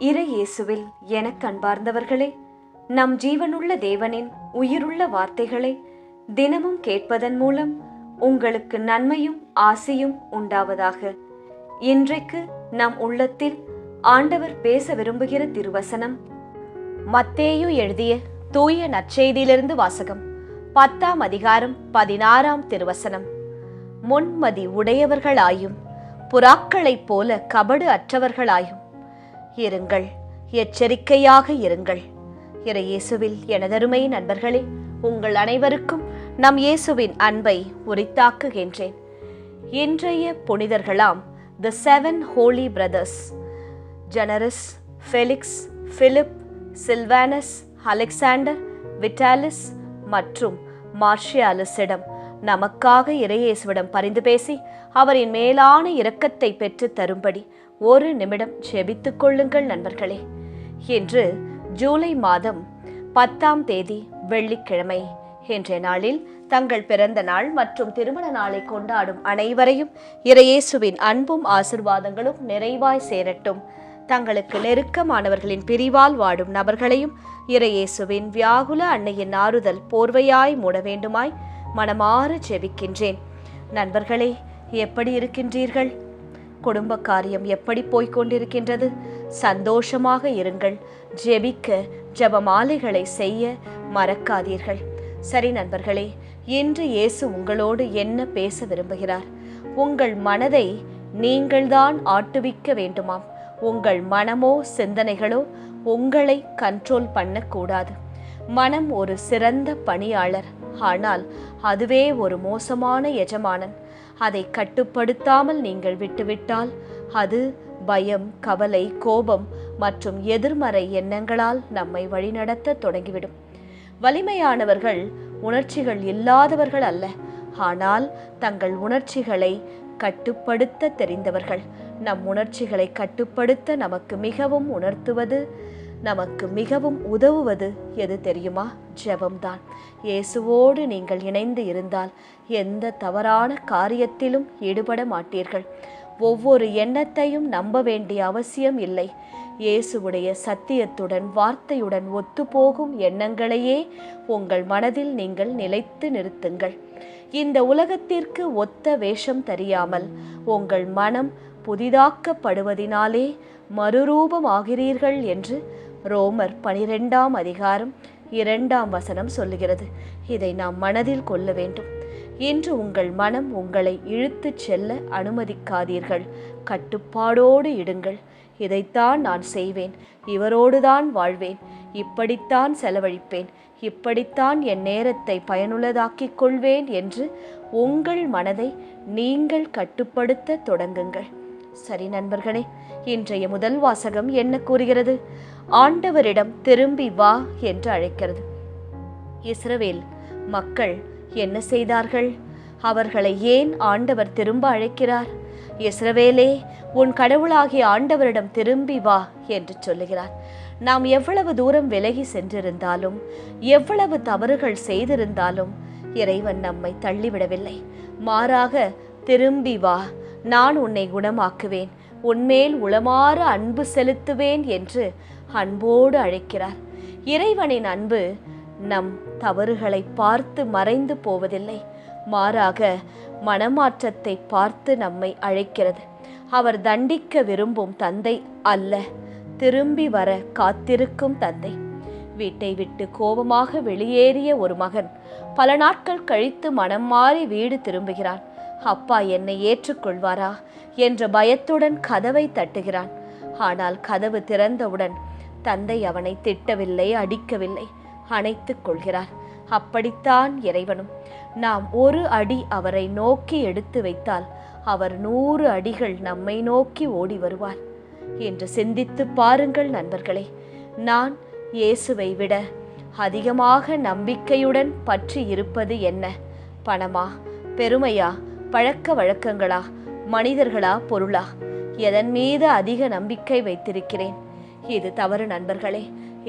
இறை இயேசுவில் எனக் அன்பார்ந்தவர்களே, நம் ஜீவனுள்ள தேவனின் உயிருள்ள வார்த்தைகளை தினமும் கேட்பதன் மூலம் உங்களுக்கு நன்மையும் ஆசியும் உண்டாவதாக. இன்றைக்கு நம் உள்ளத்தில் ஆண்டவர் பேச விரும்புகிற திருவசனம் மத்தேயு எழுதிய தூய நற்செய்தியிலிருந்து வாசகம். 10ஆம் அதிகாரம் 16ஆம் திருவசனம். முன்மதி உடையவர்களாயும் புறாக்களைப் போல கபடு அற்றவர்களாயும் இருங்கள், எச்சரிக்கையாக இருங்கள். இறை இயேசுவில் எனதருமை நண்பர்களே, உங்கள் அனைவருக்கும் நம் இயேசுவின் அன்பை உரித்தாக்குகின்றேன். இன்றைய புனிதர்களாம் தி 7 ஹோலி பிரதர்ஸ் ஜெனரஸ், Felix, Philip, Silvanus, Alexander, Vitalis மற்றும் மார்ஷியாலிஸிடம் நமக்காக இறையேசுவிடம் பரிந்து பேசி அவரின் மேலான இரக்கத்தை பெற்று தரும்படி ஒரு நிமிடம் ஜெபித்துக் கொள்ளுங்கள் நண்பர்களே. இன்று ஜூலை மாதம் 10ஆம் தேதி வெள்ளிக்கிழமை. இன்றைய நாளில் தங்கள் பிறந்த நாள் மற்றும் திருமண நாளை கொண்டாடும் அனைவரையும் இறையேசுவின் அன்பும் ஆசிர்வாதங்களும் நிறைவாய் சேரட்டும். தங்களுக்கு நெருக்கமானவர்களின் பிரிவால் வாடும் நபர்களையும் இறையேசுவின் வியாகுல அன்னையின் ஆறுதல் போர்வையாய் மூட வேண்டுமாய் மனமாற ஜெபிக்கின்றேன். நண்பர்களே, எப்படி இருக்கின்றீர்கள்? குடும்ப காரியம் எப்படி போய்கொண்டிருக்கின்றது? சந்தோஷமாக இருங்கள். ஜெபிக்க ஜெபமாலைகளை செய்ய மறக்காதீர்கள். சரி நண்பர்களே, இன்று இயேசு உங்களோடு என்ன பேச விரும்புகிறார்? உங்கள் மனதை நீங்கள்தான் ஆட்டுவிக்க வேண்டுமாம். உங்கள் மனமோ சிந்தனைகளோ உங்களை கண்ட்ரோல் பண்ணக்கூடாது. மனம் ஒரு சிறந்த பணியாளர், ஆனால் அதுவே ஒரு மோசமான எஜமானன். அதை கட்டுப்படுத்தாமல் நீங்கள் விட்டுவிட்டால் அது பயம், கவலை, கோபம் மற்றும் எதிர்மறை எண்ணங்களால் நம்மை வழிநடத்த தொடங்கிவிடும். வலிமையானவர்கள் உணர்ச்சிகள் இல்லாதவர்கள் அல்ல, ஆனால் தங்கள் உணர்ச்சிகளை கட்டுப்படுத்த தெரிந்தவர்கள். நம் உணர்ச்சிகளை கட்டுப்படுத்த நமக்கு மிகவும் உதவுவது எது தெரியுமா? ஜெபம்தான். இயேசுவோடு நீங்கள் இணைந்து இருந்தால் எந்த தவறான காரியத்திலும் ஈடுபட மாட்டீர்கள். ஒவ்வொரு எண்ணத்தையும் நம்ப வேண்டிய அவசியம் இல்லை. இயேசுவுடைய சத்தியத்துடன் வார்த்தையுடன் ஒத்துப்போகும் எண்ணங்களையே உங்கள் மனதில் நீங்கள் நிலைத்து நிறுத்துங்கள். இந்த உலகத்திற்கு ஒத்த வேஷம் தெரியாமல் உங்கள் மனம் புதிதாக்கப்படுவதினாலே மறுரூபமாகிறீர்கள் என்று ரோமர் 12ஆம் அதிகாரம் 2ஆம் வசனம் சொல்லுகிறது. இதை நாம் மனதில் கொள்ள வேண்டும். இன்று உங்கள் மனம் உங்களை இழுத்து செல்ல அனுமதிக்காதீர்கள். கட்டுப்பாடோடு இடுங்கள். இதைத்தான் நான் செய்வேன், இவரோடுதான் வாழ்வேன், இப்படித்தான் செலவழிப்பேன், இப்படித்தான் என் நேரத்தை பயனுள்ளதாக்கிக் கொள்வேன் என்று உங்கள் மனதை நீங்கள் கட்டுப்படுத்த தொடங்குங்கள். சரி நண்பர்களே, இன்றைய முதல் வாசகம் என்ன கூறுகிறது? ஆண்டவரிடம் திரும்பி வா என்று அழைக்கிறது. இஸ்ரவேல் மக்கள் என்ன செய்தார்கள்? அவர்களை ஏன் ஆண்டவர் திரும்ப அழைக்கிறார்? இஸ்ரவேலே, உன் கடவுளாகிய ஆண்டவரிடம் திரும்பி வா என்று சொல்லுகிறார். நாம் எவ்வளவு தூரம் விலகி சென்றிருந்தாலும், எவ்வளவு தவறுகள் செய்திருந்தாலும் இறைவன் நம்மை தள்ளிவிடவில்லை. மாறாக, திரும்பி வா, நான் உன்னை குணமாக்குவேன், உன்மேல் உளமாற அன்பு செலுத்துவேன் என்று அன்போடு அழைக்கிறார். இறைவனின் அன்பு நம் தவறுகளை பார்த்து மறைந்து போவதில்லை, மாறாக மனமாற்றத்தை பார்த்து நம்மை அழைக்கிறது. அவர் தண்டிக்க விரும்பும் தந்தை அல்ல, திரும்பி வர காத்திருக்கும் தந்தை. வீட்டை விட்டு கோபமாக வெளியேறிய ஒரு மகன் பல நாட்கள் கழித்து மனம் மாறி வீடு திரும்புகிறான். அப்பா என்னை ஏற்றுக்கொள்வாரா என்ற பயத்துடன் கதவை தட்டுகிறான். ஆனால் கதவு திறந்தவுடன் தந்தை அவனை திட்டவில்லை, அடிக்கவில்லை, அணைத்துக் கொள்கிறார். அப்படித்தான் இறைவனும். நாம் ஒரு அடி அவரை நோக்கி எடுத்து வைத்தால் அவர் 100 அடிகள் நம்மை நோக்கி ஓடி வருவார் என்று சிந்தித்து பாருங்கள் நண்பர்களே. நான் இயேசுவை விட அதிகமாக நம்பிக்கையுடன் பற்றி இருப்பது என்ன? பணமா, பெருமையா, பழக்க வழக்கங்களா, மனிதர்களா, பொருளா? எதன் மீது அதிக நம்பிக்கை வைத்திருக்கிறேன்? இது தவறு நண்பர்களே.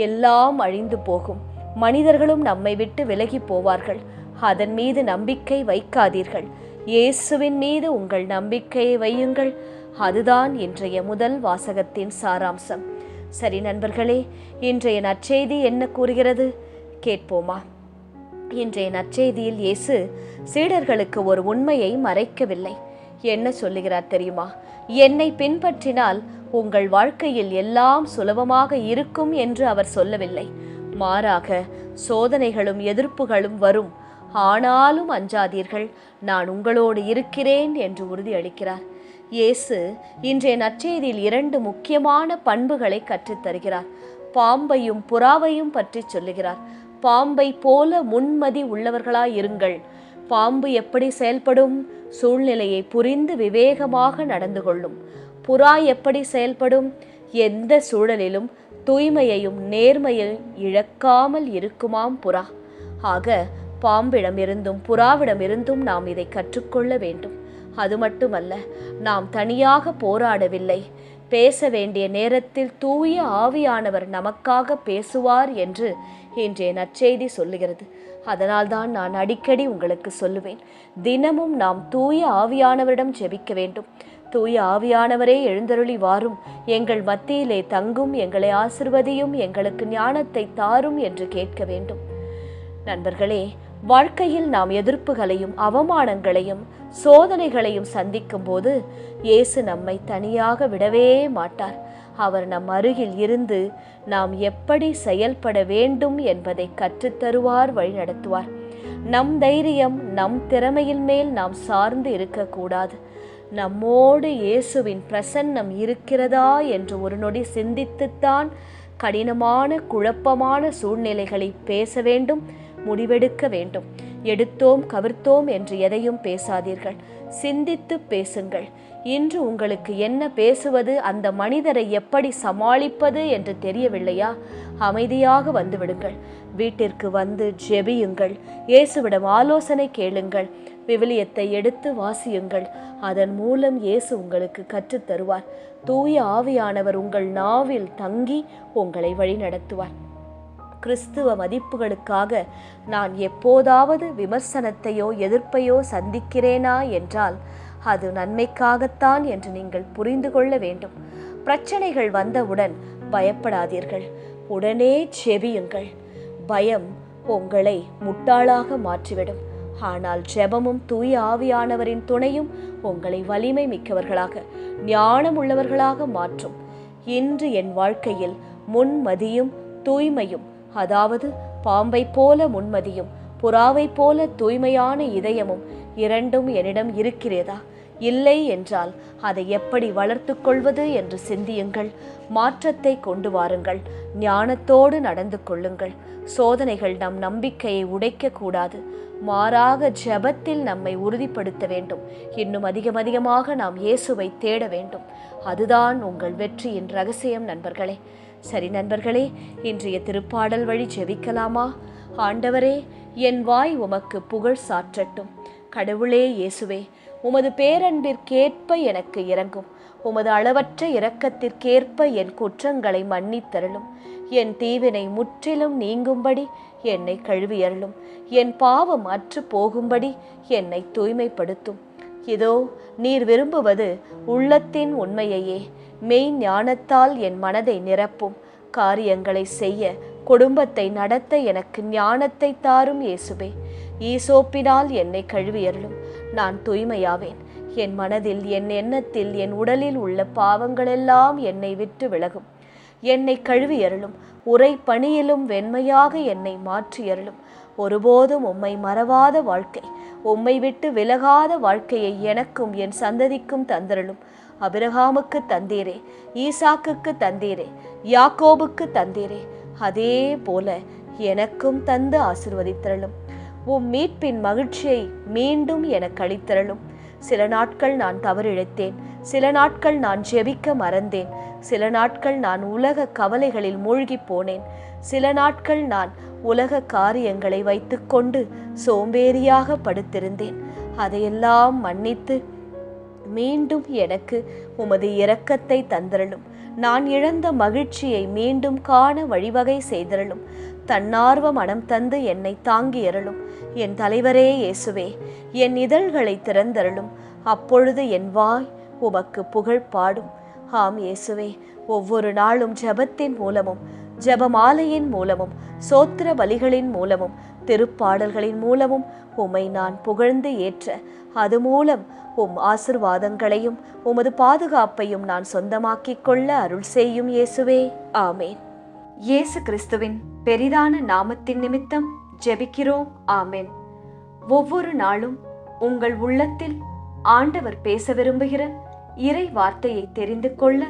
எல்லாம் அழிந்து போகும். மனிதர்களும் நம்மை விட்டு விலகி போவார்கள். அதன் மீது நம்பிக்கை வைக்காதீர்கள். இயேசுவின் மீது உங்கள் நம்பிக்கையை வையுங்கள். அதுதான் இன்றைய முதல் வாசகத்தின் சாராம்சம். சரி நண்பர்களே, இன்றைய நற்செய்தி என்ன கூறுகிறது கேட்போமா? இன்றைய நற்செய்தியில் இயேசு சீடர்களுக்கு ஒரு உண்மையை மறைக்கவில்லை. என்ன சொல்லுகிறார் தெரியுமா? என்னை பின்பற்றினால் உங்கள் வாழ்க்கையில் எல்லாம் சுலபமாக இருக்கும் என்று அவர் சொல்லவில்லை. மாறாக சோதனைகளும் எதிர்ப்புகளும் வரும், ஆனாலும் அஞ்சாதீர்கள், நான் உங்களோடு இருக்கிறேன் என்று உறுதியளிக்கிறார். இயேசு இன்றைய நற்செய்தியில் 2 முக்கியமான பண்புகளை கற்றுத்தருகிறார். பாம்பையும் புறாவையும் பற்றி சொல்லுகிறார். பாம்பை போல முன்மதி உள்ளவர்களாயிருங்கள். பாம்பு எப்படி செயல்படும்? சூழ்நிலையை புரிந்து விவேகமாக நடந்து கொள்ளும். புறா எப்படி செயல்படும்? எந்த சூழலிலும் தூய்மையையும் நேர்மையையும் இழக்காமல் இருக்குமாம் புறா. ஆக பாம்பிடமிருந்தும் புறாவிடமிருந்தும் நாம் இதை கற்றுக்கொள்ள வேண்டும். அது மட்டுமல்ல, நாம் தனியாக போராடவில்லை. பேச வேண்டிய நேரத்தில் தூய ஆவியானவர் நமக்காக பேசுவார் என்று இன்றைய நற்செய்தி சொல்லுகிறது. அதனால்தான் நான் அடிக்கடி உங்களுக்கு சொல்லுவேன், தினமும் நாம் தூய ஆவியானவரிடம் ஜெபிக்க வேண்டும். தூய ஆவியானவரே எழுந்தருளி வாரும், எங்கள் மத்தியிலே தங்கும், எங்களை ஆசிர்வதியும், எங்களுக்கு ஞானத்தை தாரும் என்று கேட்க வேண்டும். நண்பர்களே, வாழ்க்கையில் நாம் எதிர்ப்புகளையும் அவமானங்களையும் சோதனைகளையும் சந்திக்கும் போது இயேசு நம்மை தனியாக விடவே மாட்டார். அவர் நம் அருகில் இருந்து நாம் எப்படி செயல்பட வேண்டும் என்பதை கற்றுத்தருவார், வழிநடத்துவார். நம் தைரியம் நம் திறமையின் மேல் நாம் சார்ந்து இருக்கக்கூடாது. நம்மோடு இயேசுவின் பிரசன்னம் இருக்கிறதா என்று ஒரு நொடி சிந்தித்துத்தான் கடினமான குழப்பமான சூழ்நிலைகளை பேச வேண்டும், முடிவெடுக்க வேண்டும். எடுத்தோம் கவிர்த்தோம் என்று எதையும் பேசாதீர்கள், சிந்தித்து பேசுங்கள். இன்று உங்களுக்கு என்ன பேசுவது, அந்த மனிதரை எப்படி சமாளிப்பது என்று தெரியவில்லையா? அமைதியாக வந்து விடுங்கள். வீட்டிற்கு வந்து ஜெபியுங்கள். இயேசுவிடம் ஆலோசனை கேளுங்கள். விவிலியத்தை எடுத்து வாசியுங்கள். அதன் மூலம் இயேசு உங்களுக்கு கற்றுத்தருவார். தூய ஆவியானவர் உங்கள் நாவில் தங்கி உங்களை வழிநடத்துவார். கிறிஸ்துவ மதிப்புகளுக்காக நான் எப்போதாவது விமர்சனத்தையோ எதிர்ப்பையோ சந்திக்கிறேனா என்றால் அது நன்மைக்காகத்தான் என்று நீங்கள் புரிந்து கொள்ள வேண்டும். பிரச்சனைகள் வந்தவுடன் பயப்படாதீர்கள், உடனே ஜெபியுங்கள். பயம் உங்களை முட்டாளாக மாற்றிவிடும். ஆனால் ஜெபமும் தூய ஆவியானவரின் துணையும் உங்களை வலிமை மிக்கவர்களாக, ஞானம் உள்ளவர்களாக மாற்றும். இன்று என் வாழ்க்கையில் முன்மதியும் தூய்மையும், அதாவது பாம்பை போல முன்மதியும் புறாவை போல தூய்மையான இதயமும் இரண்டும் என்னிடம் இருக்கிறதா? இல்லை என்றால் அதை எப்படி வளர்த்து கொள்வது என்று சிந்தியுங்கள். மாற்றத்தை கொண்டு வாருங்கள். ஞானத்தோடு நடந்து கொள்ளுங்கள். சோதனைகள் நம் நம்பிக்கையை உடைக்கக்கூடாது. மாறாக ஜெபத்தில் நம்மை உறுதிப்படுத்த வேண்டும். இன்னும் அதிகமாக நாம் இயேசுவை தேட வேண்டும். அதுதான் உங்கள் வெற்றியின் ரகசியம் நண்பர்களே. சரி நண்பர்களே, இன்றைய திருப்பாடல் வழி ஜெபிக்கலாமா? ஆண்டவரே, என் வாய் உமக்கு புகழ் சாற்றட்டும். கடவுளே இயேசுவே, உமது பேரன்பிற்கேற்ப எனக்கு இரங்கும். உமது அளவற்ற இரக்கத்திற்கேற்ப என் குற்றங்களை மன்னித்தருளும். என் தீவினை முற்றிலும் நீங்கும்படி என்னை கழுவியருளும். என் பாவம் அற்று போகும்படி என்னை தூய்மைப்படுத்தும். இதோ நீர் விரும்புவது உள்ளத்தின் உண்மையையே. மெய் ஞானத்தால் என் மனதை நிரப்பும். காரியங்களை செய்ய, குடும்பத்தை நடத்த எனக்கு ஞானத்தை தாரும் இயேசுவே. ஈசோப்பினால் என்னை கழுவியருளும். நான் தூய்மையாவேன். என் மனதில், என் எண்ணத்தில், என் உடலில் உள்ள பாவங்களெல்லாம் என்னை விட்டு விலகும். என்னை கழுவியருளும். உரை பணியிலும் வெண்மையாக என்னை மாற்றியருளும். ஒருபோதும் உம்மை மறவாத வாழ்க்கை, உம்மை விட்டு விலகாத வாழ்க்கையை எனக்கும் என் சந்ததிக்கும் தந்தருளும். அபிரகாமுக்கு தந்தீரே, ஈசாக்குக்கு தந்தீரே, யாக்கோபுக்கு தந்தீரே, அதே போல எனக்கும் தந்து ஆசீர்வதித்தருளும். உம் மீட்பின் மகிழ்ச்சியை மீண்டும் எனக்கு அளித்தருளும். சில நாட்கள் நான் தவறிழைத்தேன். சில நாட்கள் நான் ஜெபிக்க மறந்தேன். சில நாட்கள் நான் உலக கவலைகளில் மூழ்கி போனேன். சில நாட்கள் நான் உலக காரியங்களை வைத்துக்கொண்டு சோம்பேறியாக படுத்திருந்தேன். அதையெல்லாம் மன்னித்து மீண்டும் எனக்கு உமது இரக்கத்தை தந்தருளும். நான் இழந்த மகிழ்ச்சியை மீண்டும் காண வழிவகை செய்தருளும். தன்னார்வ மனம் தந்து என்னை தாங்கியருளும். என் தலைவரே இயேசுவே, என் இதழ்களை திறந்தருளும். அப்பொழுது என் வாய் உமக்கு புகழ் பாடும். ஆம் இயேசுவே, ஒவ்வொரு நாளும் ஜெபத்தின் மூலமும், ஜெபமாலையின் மூலமும், சோத்திர பலிகளின் மூலமும், திருப்பாடல்களின் மூலமும் உம்மை நான் புகழ்ந்து ஏற்ற, அது மூலம் உம் ஆசிர்வாதங்களையும் உமது பாதுகாப்பையும் நான் சொந்தமாக்கிக் கொள்ள அருள் செய்யும் இயேசுவே. ஆமேன். இயேசு கிறிஸ்துவின் பெரிதான நாமத்தின் நிமித்தம் ஜெபிக்கிறோம். ஆமேன். ஒவ்வொரு நாளும் உங்கள் உள்ளத்தில் ஆண்டவர் பேச விரும்புகிற இறை வார்த்தையை தெரிந்து கொள்ள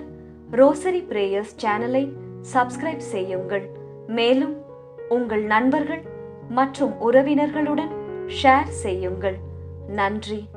ரோசரி பிரேயர்ஸ் சேனலை சப்ஸ்கிரைப் செய்யுங்கள். மேலும் உங்கள் நண்பர்கள் மற்றும் உறவினர்களுடன் ஷேர் செய்யுங்கள். நன்றி.